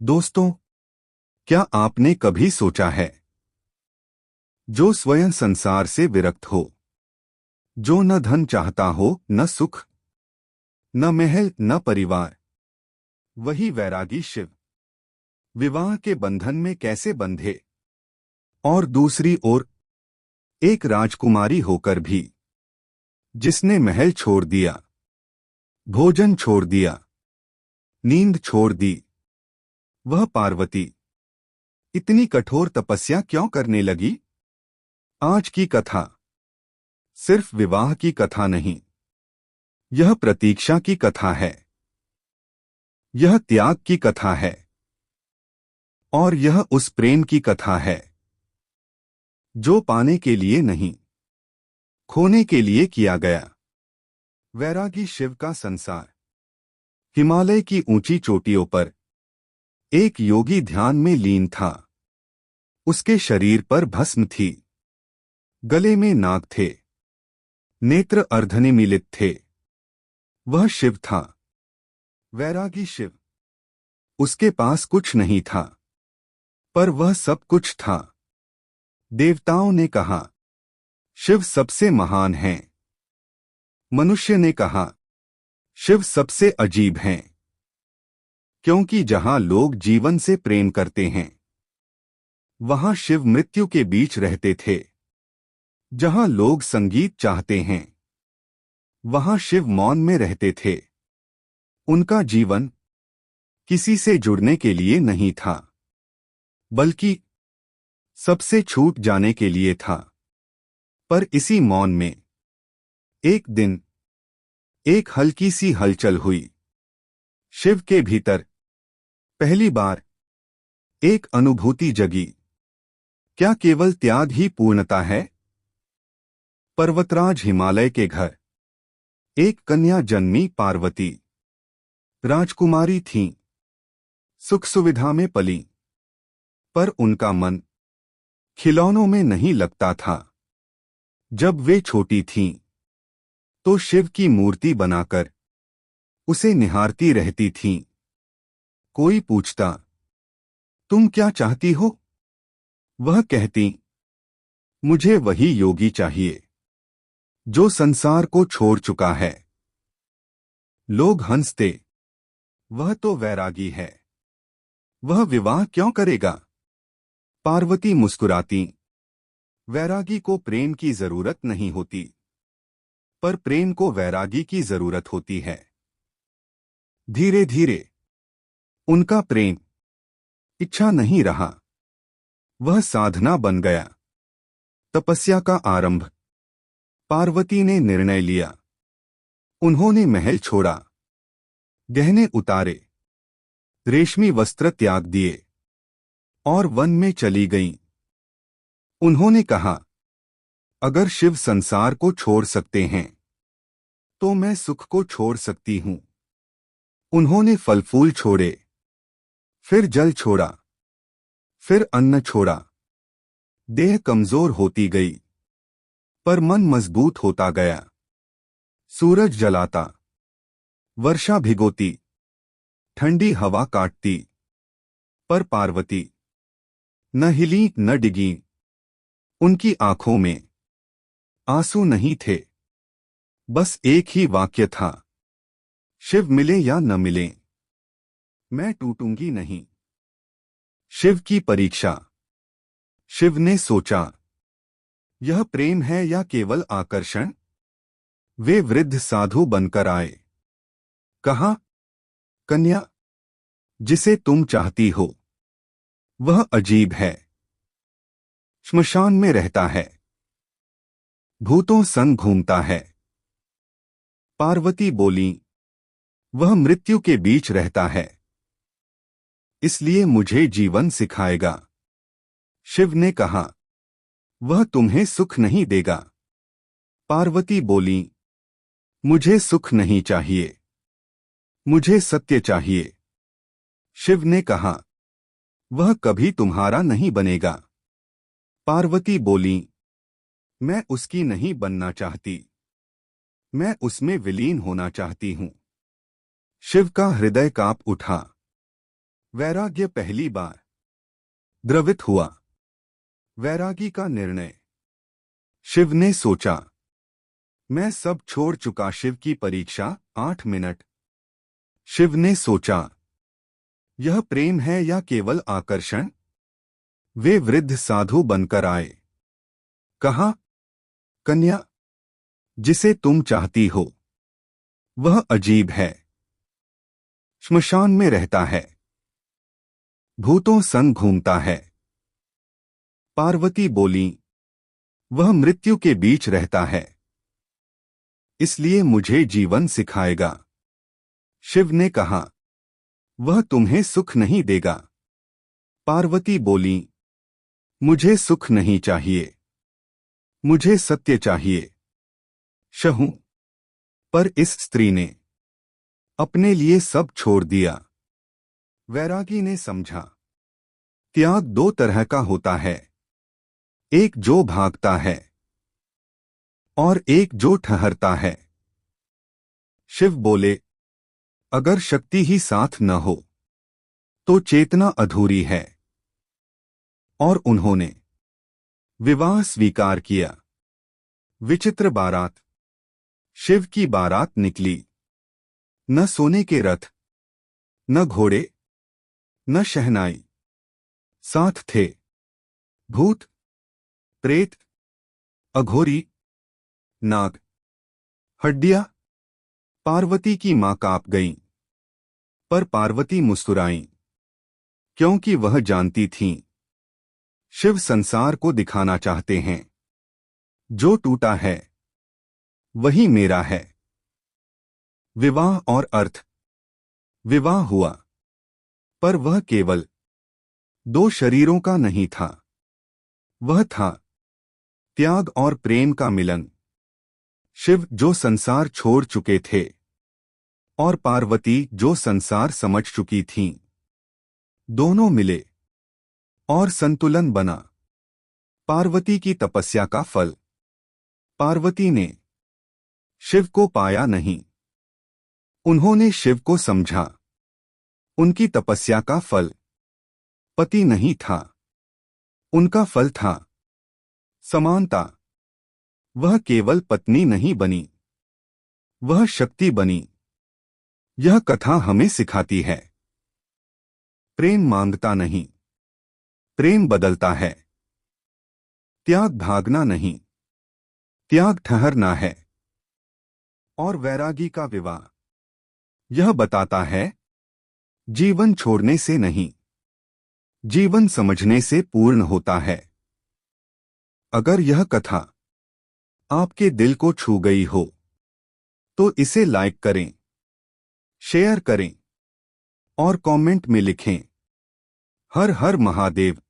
दोस्तों, क्या आपने कभी सोचा है, जो स्वयं संसार से विरक्त हो, जो न धन चाहता हो, न सुख, न महल, न परिवार, वही वैरागी शिव विवाह के बंधन में कैसे बंधे? और दूसरी ओर एक राजकुमारी होकर भी जिसने महल छोड़ दिया, भोजन छोड़ दिया, नींद छोड़ दी, वह पार्वती इतनी कठोर तपस्या क्यों करने लगी? आज की कथा सिर्फ विवाह की कथा नहीं, यह प्रतीक्षा की कथा है, यह त्याग की कथा है, और यह उस प्रेम की कथा है जो पाने के लिए नहीं, खोने के लिए किया गया। वैरागी शिव का संसार। हिमालय की ऊंची चोटियों पर एक योगी ध्यान में लीन था। उसके शरीर पर भस्म थी, गले में नाग थे, नेत्र अर्धनिमीलित थे। वह शिव था, वैरागी शिव। उसके पास कुछ नहीं था, पर वह सब कुछ था। देवताओं ने कहा, शिव सबसे महान हैं। मनुष्य ने कहा, शिव सबसे अजीब हैं। क्योंकि जहां लोग जीवन से प्रेम करते हैं, वहां शिव मृत्यु के बीच रहते थे। जहां लोग संगीत चाहते हैं, वहां शिव मौन में रहते थे। उनका जीवन किसी से जुड़ने के लिए नहीं था, बल्कि सबसे छूट जाने के लिए था। पर इसी मौन में एक दिन एक हल्की सी हलचल हुई। शिव के भीतर पहली बार एक अनुभूति जगी। क्या केवल त्याग ही पूर्णता है? पर्वतराज हिमालय के घर एक कन्या जन्मी, पार्वती। राजकुमारी थीं, सुख सुविधा में पली, पर उनका मन खिलौनों में नहीं लगता था। जब वे छोटी थीं, तो शिव की मूर्ति बनाकर उसे निहारती रहती थीं। कोई पूछता, तुम क्या चाहती हो? वह कहती, मुझे वही योगी चाहिए जो संसार को छोड़ चुका है। लोग हंसते, वह तो वैरागी है, वह विवाह क्यों करेगा? पार्वती मुस्कुराती, वैरागी को प्रेम की जरूरत नहीं होती, पर प्रेम को वैरागी की जरूरत होती है। धीरे धीरे उनका प्रेम इच्छा नहीं रहा, वह साधना बन गया, तपस्या का आरंभ। पार्वती ने निर्णय लिया। उन्होंने महल छोड़ा, गहने उतारे, रेशमी वस्त्र त्याग दिए और वन में चली गईं। उन्होंने कहा, अगर शिव संसार को छोड़ सकते हैं, तो मैं सुख को छोड़ सकती हूं। उन्होंने फल फूल छोड़े, फिर जल छोड़ा, फिर अन्न छोड़ा। देह कमजोर होती गई, पर मन मजबूत होता गया। सूरज जलाता, वर्षा भिगोती, ठंडी हवा काटती, पर पार्वती न हिली न डिगी। उनकी आंखों में आंसू नहीं थे, बस एक ही वाक्य था, शिव मिले या न मिले, मैं टूटूंगी नहीं। शिव की परीक्षा। शिव ने सोचा, यह प्रेम है या केवल आकर्षण? वे वृद्ध साधु बनकर आए। कहा, कन्या, जिसे तुम चाहती हो वह अजीब है, श्मशान में रहता है, भूतों संग घूमता है। पार्वती बोली, वह मृत्यु के बीच रहता है, इसलिए मुझे जीवन सिखाएगा। शिव ने कहा, वह तुम्हें सुख नहीं देगा। पार्वती बोली, मुझे सुख नहीं चाहिए, मुझे सत्य चाहिए। शिव ने कहा, वह कभी तुम्हारा नहीं बनेगा। पार्वती बोली, मैं उसकी नहीं बनना चाहती, मैं उसमें विलीन होना चाहती हूं। शिव का हृदय कांप उठा। वैराग्य पहली बार द्रवित हुआ। वैरागी का निर्णय। शिव ने सोचा, मैं सब छोड़ चुका। शिव की परीक्षा 8 मिनट। शिव ने सोचा, यह प्रेम है या केवल आकर्षण? वे वृद्ध साधु बनकर आए। कहा, कन्या, जिसे तुम चाहती हो वह अजीब है। श्मशान में रहता है, भूतों संग घूमता है। पार्वती बोली, वह मृत्यु के बीच रहता है, इसलिए मुझे जीवन सिखाएगा। शिव ने कहा, वह तुम्हें सुख नहीं देगा। पार्वती बोली, मुझे सुख नहीं चाहिए, मुझे सत्य चाहिए। शहू। पर इस स्त्री ने अपने लिए सब छोड़ दिया। वैरागी ने समझा, त्याग दो तरह का होता है, एक जो भागता है और एक जो ठहरता है। शिव बोले, अगर शक्ति ही साथ न हो तो चेतना अधूरी है। और उन्होंने विवाह स्वीकार किया। विचित्र बारात। शिव की बारात निकली। न सोने के रथ, न घोड़े, न शहनाई। साथ थे भूत, प्रेत, अघोरी, नाग। हड्डियां। पार्वती की मां कांप गईं, पर पार्वती मुस्कुराईं, क्योंकि वह जानती थीं शिव संसार को दिखाना चाहते हैं, जो टूटा है वही मेरा है। विवाह और अर्थ। विवाह हुआ, पर वह केवल दो शरीरों का नहीं था, वह था त्याग और प्रेम का मिलन। शिव जो संसार छोड़ चुके थे और पार्वती जो संसार समझ चुकी थीं, दोनों मिले और संतुलन बना। पार्वती की तपस्या का फल। पार्वती ने शिव को पाया नहीं, उन्होंने शिव को समझा। उनकी तपस्या का फल पति नहीं था, उनका फल था समानता। वह केवल पत्नी नहीं बनी, वह शक्ति बनी। यह कथा हमें सिखाती है, प्रेम मांगता नहीं, प्रेम बदलता है। त्याग भागना नहीं, त्याग ठहरना है। और वैरागी का विवाह यह बताता है, जीवन छोड़ने से नहीं, जीवन समझने से पूर्ण होता है। अगर यह कथा आपके दिल को छू गई हो तो इसे लाइक करें, शेयर करें और कमेंट में लिखें, हर हर महादेव।